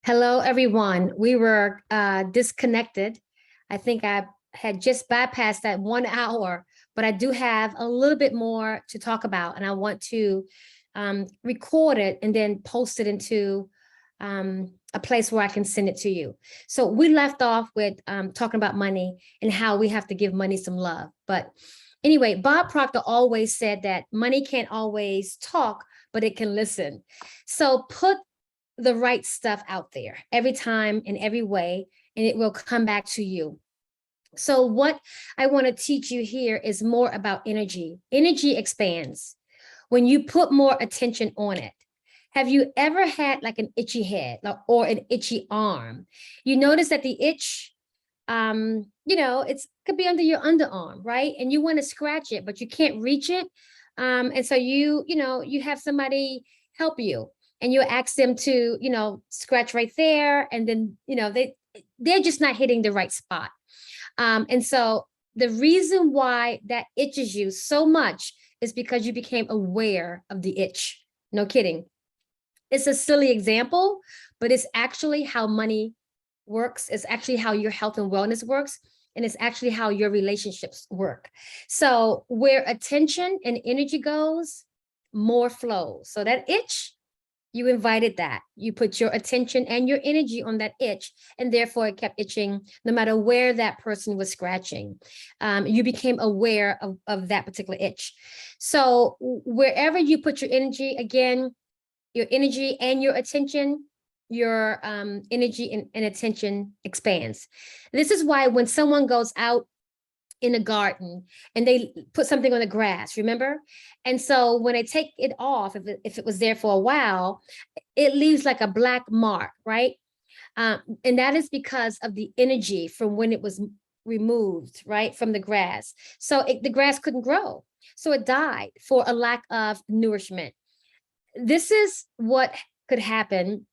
Hello, everyone. We were disconnected. I think I had just bypassed that 1 hour, but I do have a little bit more to talk about, and I want to record it and then post it into a place where I can send it to you. So we left off with talking about money and how we have to give money some love. But anyway, Bob Proctor always said that money can't always talk, but it can listen. So put the right stuff out there every time in every way, and it will come back to you. So what I want to teach you here is more about energy. Energy expands when you put more attention on it. Have you ever had like an itchy head or an itchy arm? You notice that the itch, it's could be under your underarm, right? And you want to scratch it, but you can't reach it. And so you have somebody help you, and you ask them to, scratch right there. And then, they're just not hitting the right spot. And so the reason why that itches you so much is because you became aware of the itch. No kidding. It's a silly example, but it's actually how money works. It's actually how your health and wellness works. And it's actually how your relationships work. So where attention and energy goes, more flows. So that itch, you invited that. You put your attention and your energy on that itch, and therefore it kept itching no matter where that person was scratching. You became aware of that particular itch. So wherever you put your energy, again, your energy and your attention, your energy and attention expands. This is why when someone goes out in a garden and they put something on the grass, remember? And so when they take it off, if it was there for a while, it leaves like a black mark, right? And that is because of the energy from when it was removed, right, from the grass. So the grass couldn't grow. So it died for a lack of nourishment. This is what could happen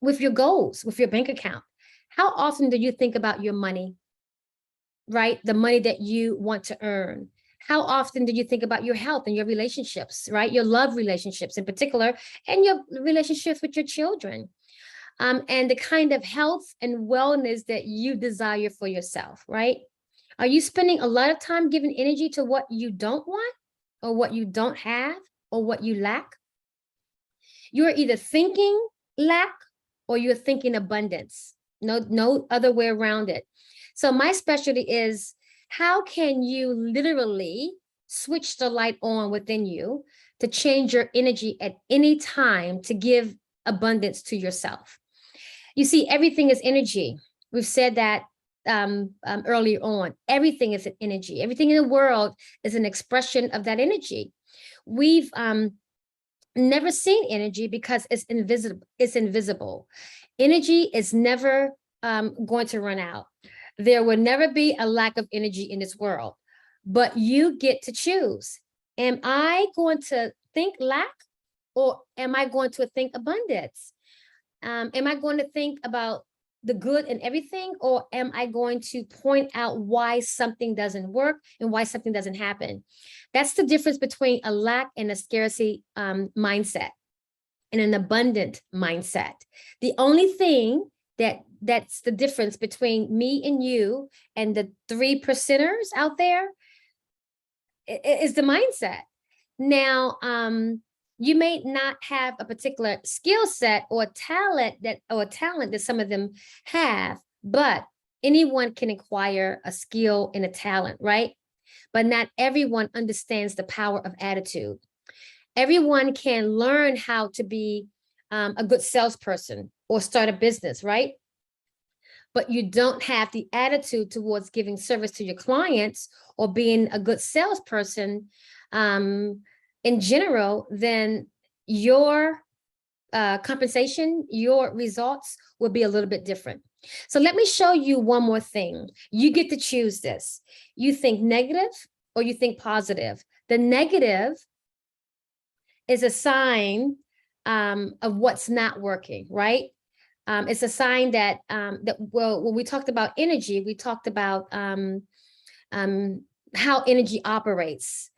with your goals, with your bank account. How often do you think about your money? Right? The money that you want to earn. How often do you think about your health and your relationships, right? Your love relationships in particular, and your relationships with your children, and the kind of health and wellness that you desire for yourself, right? Are you spending a lot of time giving energy to what you don't want, or what you don't have, or what you lack? You're either thinking lack or you're thinking abundance. No other way around it. So my specialty is, how can you literally switch the light on within you to change your energy at any time to give abundance to yourself? You see, everything is energy. We've said that earlier on. Everything is an energy. Everything in the world is an expression of that energy. We've never seen energy because it's invisible. It's invisible. Energy is never going to run out. There will never be a lack of energy in this world, but you get to choose. Am I going to think lack, or am I going to think abundance? Am I going to think about the good in everything, or am I going to point out why something doesn't work and why something doesn't happen? That's the difference between a lack and a scarcity mindset and an abundant mindset. The only thing that's the difference between me and you and the 3%ers out there is the mindset. Now, you may not have a particular skill set or talent that some of them have, but anyone can acquire a skill and a talent, right? But not everyone understands the power of attitude. Everyone can learn how to be a good salesperson or start a business, right? But you don't have the attitude towards giving service to your clients or being a good salesperson in general, then your compensation, your results will be a little bit different. So let me show you one more thing. You get to choose this. You think negative or you think positive. The negative is a sign of what's not working, right? It's a sign that when we talked about energy, we talked about how energy operates,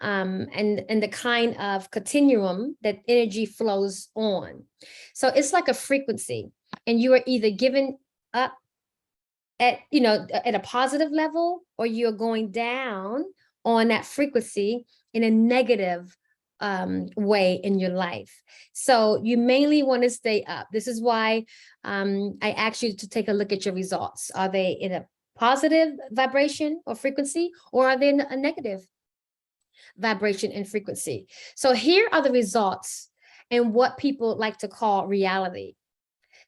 and the kind of continuum that energy flows on. So it's like a frequency. and you are either giving up at, at a positive level, or you're going down on that frequency in a negative way in your life. So you mainly want to stay up. This is why I asked you to take a look at your results. Are they in a positive vibration or frequency, or are they in a negative vibration and frequency? So here are the results and what people like to call reality.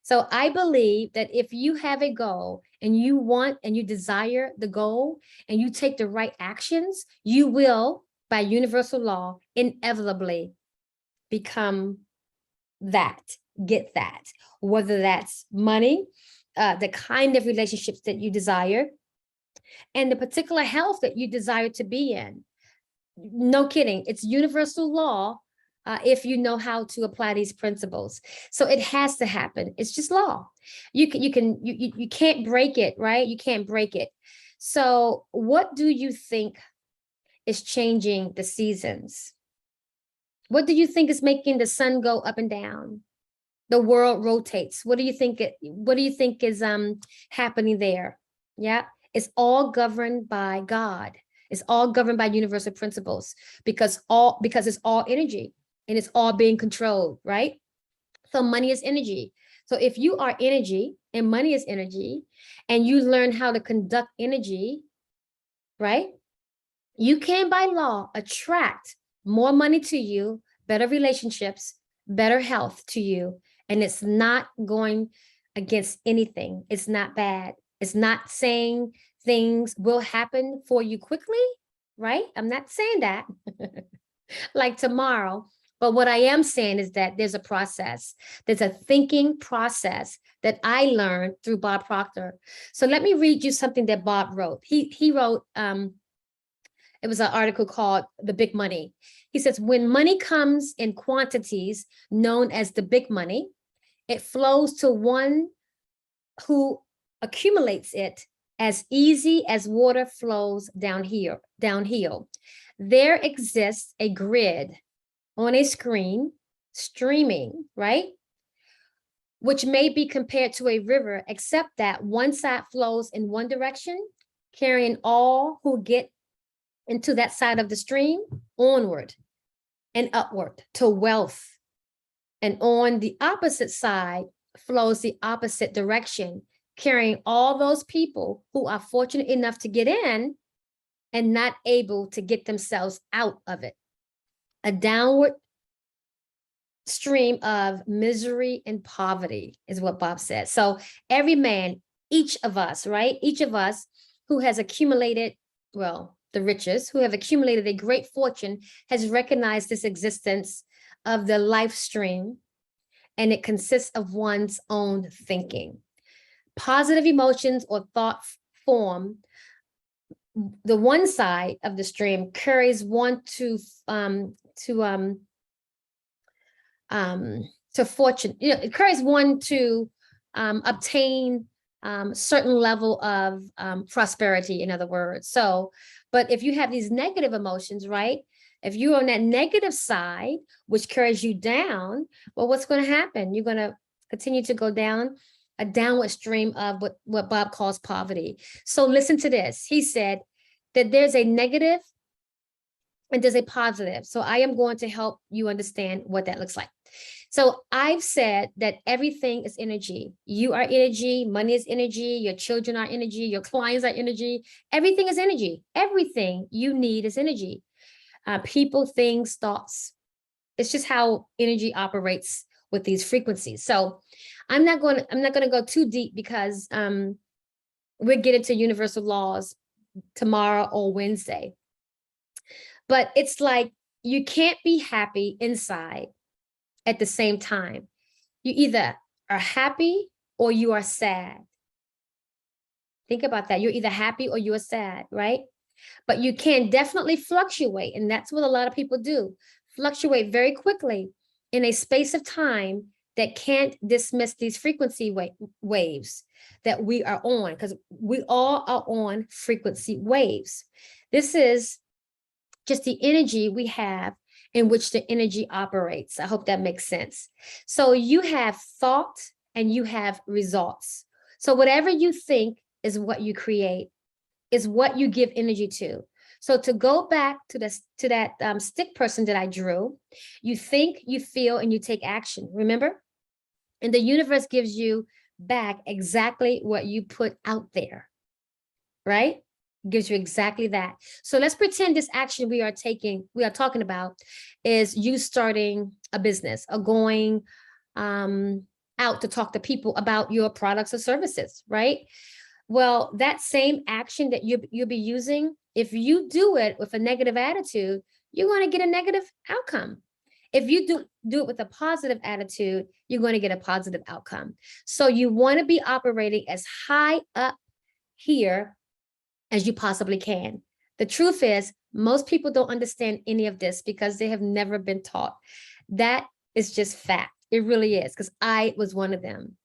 So I believe that if you have a goal and you want and you desire the goal and you take the right actions, you will, by universal law, inevitably become that, get that, whether that's money, the kind of relationships that you desire, and the particular health that you desire to be in. No kidding, it's universal law. If you know how to apply these principles, so it has to happen. It's just law. You can't break it, right? You can't break it. So, what do you think is changing the seasons? What do you think is making the sun go up and down? The world rotates. What do you think? What do you think is happening there? Yeah, it's all governed by God. It's all governed by universal principles because it's all energy. And it's all being controlled, right? So money is energy. So if you are energy and money is energy, and you learn how to conduct energy, right? You can, by law, attract more money to you, better relationships, better health to you. And it's not going against anything. It's not bad. It's not saying things will happen for you quickly, right? I'm not saying that like tomorrow. But what I am saying is that there's a process. There's a thinking process that I learned through Bob Proctor. So let me read you something that Bob wrote. He wrote, it was an article called The Big Money. He says, when money comes in quantities known as the big money, it flows to one who accumulates it as easy as water flows downhill. There exists a grid on a screen, streaming, right? Which may be compared to a river, except that one side flows in one direction, carrying all who get into that side of the stream onward and upward to wealth. And on the opposite side flows the opposite direction, carrying all those people who are fortunate enough to get in and not able to get themselves out of it. A downward stream of misery and poverty is what Bob said. So every man, each of us, right? Each of us who has accumulated, well, the richest, who have accumulated a great fortune, has recognized this existence of the life stream, and it consists of one's own thinking. Positive emotions or thought form the one side of the stream, carries one to fortune. It carries one to obtain certain level of prosperity, in other words. So, but if you have these negative emotions, right? If you're on that negative side, which carries you down, well, what's going to happen? You're going to continue to go down a downward stream of what Bob calls poverty. So listen to this. He said that there's a negative and there's a positive. So I am going to help you understand what that looks like. So I've said that everything is energy. You are energy, money is energy, your children are energy, your clients are energy. Everything is energy. Everything you need is energy. People, things, thoughts. It's just how energy operates with these frequencies. So I'm not going to go too deep because we'll get into universal laws tomorrow or Wednesday. But it's like you can't be happy inside at the same time. You either are happy or you are sad. Think about that. You're either happy or you are sad, right? But you can definitely fluctuate. And that's what a lot of people do. Fluctuate very quickly in a space of time that can't dismiss these frequency waves that we are on, because we all are on frequency waves. This is just the energy we have in which the energy operates. I hope that makes sense. So you have thought and you have results. So whatever you think is what you create, is what you give energy to. So to go back to that stick person that I drew, you think, you feel, and you take action. Remember? And the universe gives you back exactly what you put out there, right? Gives you exactly that. So let's pretend this action we are talking about is you starting a business or going out to talk to people about your products or services, right? Well, that same action that you'll be using, if you do it with a negative attitude, you're going to get a negative outcome. If you do it with a positive attitude, you're going to get a positive outcome. So you want to be operating as high up here as you possibly can. The truth is, most people don't understand any of this because they have never been taught. That is just fact. It really is, because I was one of them.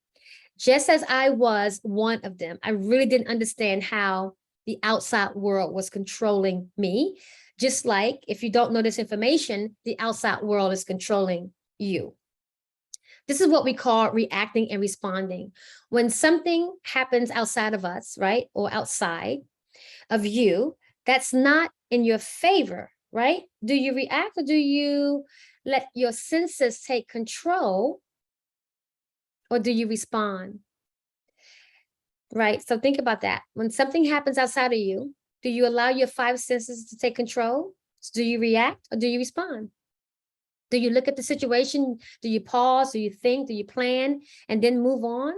Just as I was one of them, I really didn't understand how the outside world was controlling me. Just like if you don't know this information, the outside world is controlling you. This is what we call reacting and responding. When something happens outside of us, right, or outside of you, that's not in your favor, right? Do you react, or do you let your senses take control, or do you respond? Right? So think about that. When something happens outside of you, do you allow your five senses to take control? Do you react, or do you respond? Do you look at the situation? Do you pause? Do you think? Do you plan and then move on?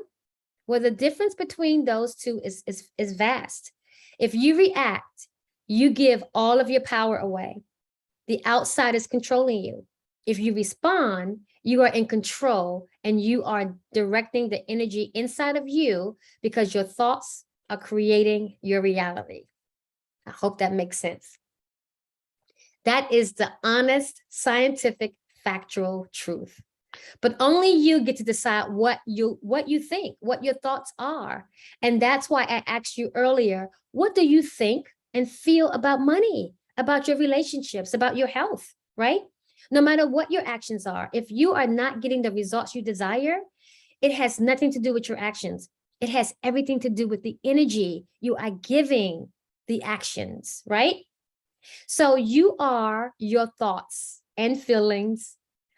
Well, the difference between those two is vast. If you react, you give all of your power away. The outside is controlling you. If you respond, you are in control and you are directing the energy inside of you because your thoughts are creating your reality. I hope that makes sense. That is the honest, scientific, factual truth. But only you get to decide what you think, what your thoughts are. And that's why I asked you earlier, what do you think and feel about money, about your relationships, about your health, right? No matter what your actions are, if you are not getting the results you desire, it has nothing to do with your actions. It has everything to do with the energy you are giving the actions, right? So you are your thoughts and feelings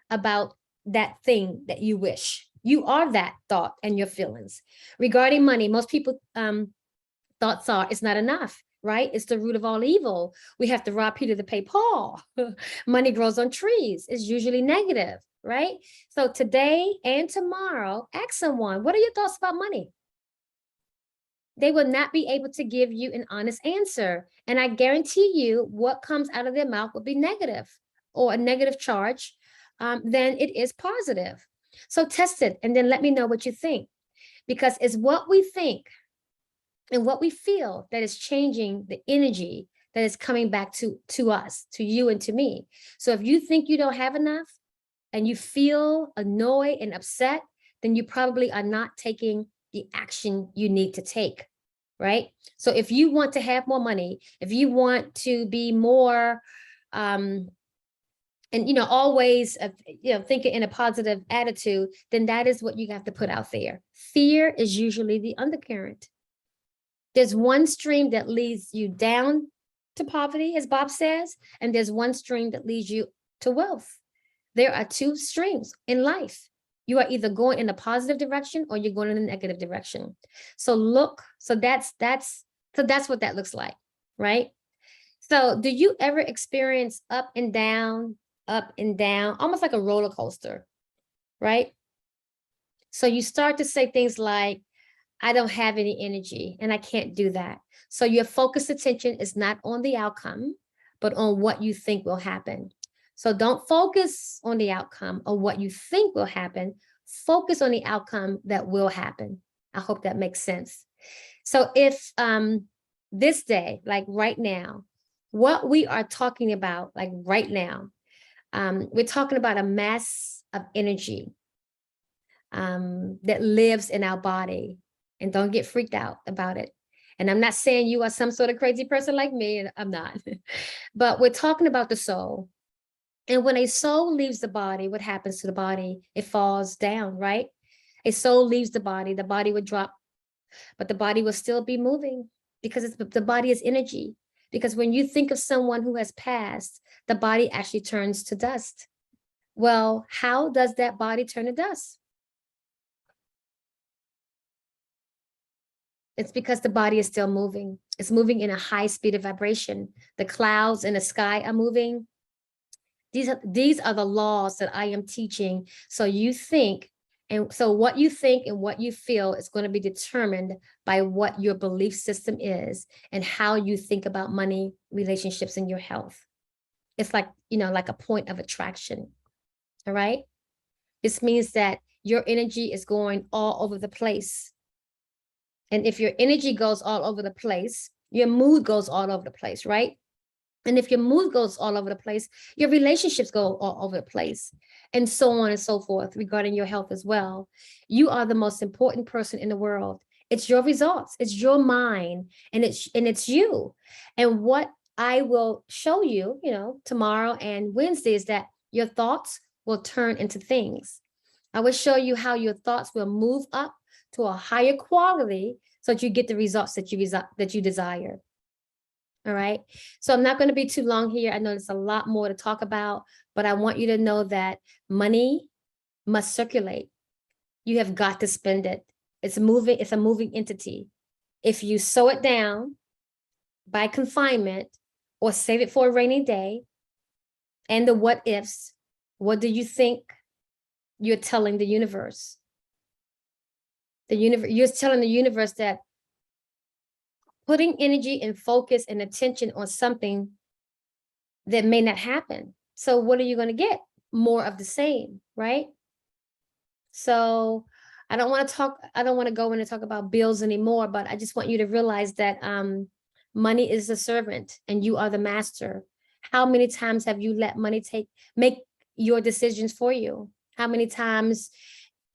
about that thing that you wish. You are that thought and your feelings. Regarding money, most people thoughts are, it's not enough, right? It's the root of all evil. We have to rob Peter to pay Paul. Money grows on trees. It's usually negative, right? So today and tomorrow, ask someone, what are your thoughts about money? They will not be able to give you an honest answer. And I guarantee you what comes out of their mouth will be negative or a negative charge than it is positive. So test it and then let me know what you think, because it's what we think and what we feel that is changing the energy that is coming back to us, to you and to me. So if you think you don't have enough and you feel annoyed and upset, then you probably are not taking the action you need to take, right? So if you want to have more money, if you want to be more, and always thinking in a positive attitude, then that is what you have to put out there. Fear is usually the undercurrent. There's one stream that leads you down to poverty, as Bob says, and there's one stream that leads you to wealth. There are two streams in life. You are either going in a positive direction or you're going in a negative direction. So that's what that looks like, right? So do you ever experience up and down, almost like a roller coaster, right? So you start to say things like, I don't have any energy and I can't do that. So your focused attention is not on the outcome, but on what you think will happen. So don't focus on the outcome or what you think will happen. Focus on the outcome that will happen. I hope that makes sense. So if this day, like right now, what we are talking about, like right now, we're talking about a mass of energy that lives in our body. And don't get freaked out about it. And I'm not saying you are some sort of crazy person like me, and I'm not. But we're talking about the soul. And when a soul leaves the body, what happens to the body? It falls down, right? A soul leaves the body would drop, but the body will still be moving because the body is energy. Because when you think of someone who has passed, the body actually turns to dust. Well, how does that body turn to dust? It's because the body is still moving. It's moving in a high speed of vibration. The clouds in the sky are moving. These are the laws that I am teaching. So you think, and so what you think and what you feel is going to be determined by what your belief system is and how you think about money, relationships, and your health. It's like, like a point of attraction. All right. This means that your energy is going all over the place. And if your energy goes all over the place, your mood goes all over the place, right? And if your mood goes all over the place, your relationships go all over the place, and so on and so forth regarding your health as well. You are the most important person in the world. It's your results, it's your mind, and it's you. And what I will show you, tomorrow and Wednesday is that your thoughts will turn into things. I will show you how your thoughts will move up to a higher quality so that you get the results that you desire. All right. So I'm not going to be too long here. I know there's a lot more to talk about, but I want you to know that money must circulate. You have got to spend it. It's moving. It's a moving entity. If you sew it down by confinement or save it for a rainy day, and the what ifs, what do you think you're telling the universe? You're telling the universe that putting energy and focus and attention on something that may not happen. So what are you going to get? More of the same, right? So I don't want to go in and talk about bills anymore, but I just want you to realize that money is the servant and you are the master. How many times have you let money make your decisions for you? How many times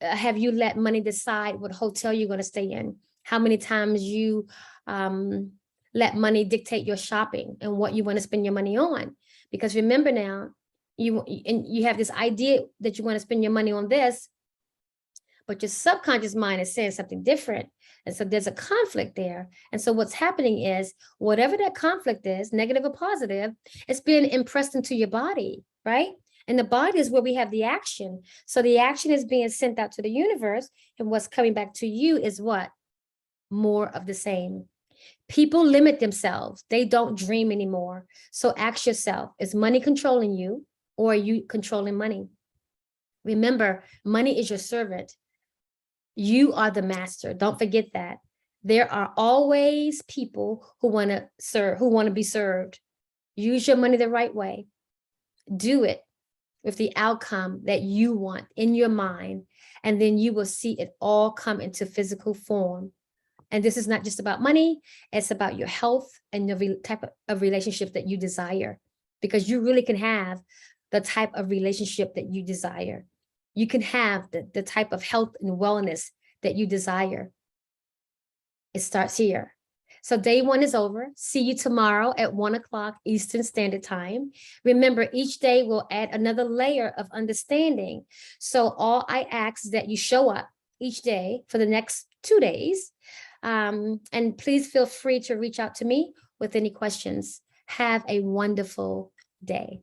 have you let money decide what hotel you're going to stay in? How many times you let money dictate your shopping and what you want to spend your money on? Because remember now, you have this idea that you want to spend your money on this, but your subconscious mind is saying something different. And so there's a conflict there. And so what's happening is whatever that conflict is, negative or positive, it's being impressed into your body, right? And the body is where we have the action. So the action is being sent out to the universe, and what's coming back to you is what? More of the same. People limit themselves. They don't dream anymore. So ask yourself, is money controlling you, or are you controlling money? Remember, money is your servant. You are the master. Don't forget that. There are always people who want to serve, who want to be served. Use your money the right way. Do it with the outcome that you want in your mind, and then you will see it all come into physical form. And this is not just about money, it's about your health and the type of relationship that you desire, because you really can have the type of relationship that you desire. You can have the type of health and wellness that you desire. It starts here. So day one is over. See you tomorrow at 1 o'clock Eastern Standard Time. Remember, each day will add another layer of understanding. So all I ask is that you show up each day for the next 2 days. And please feel free to reach out to me with any questions. Have a wonderful day.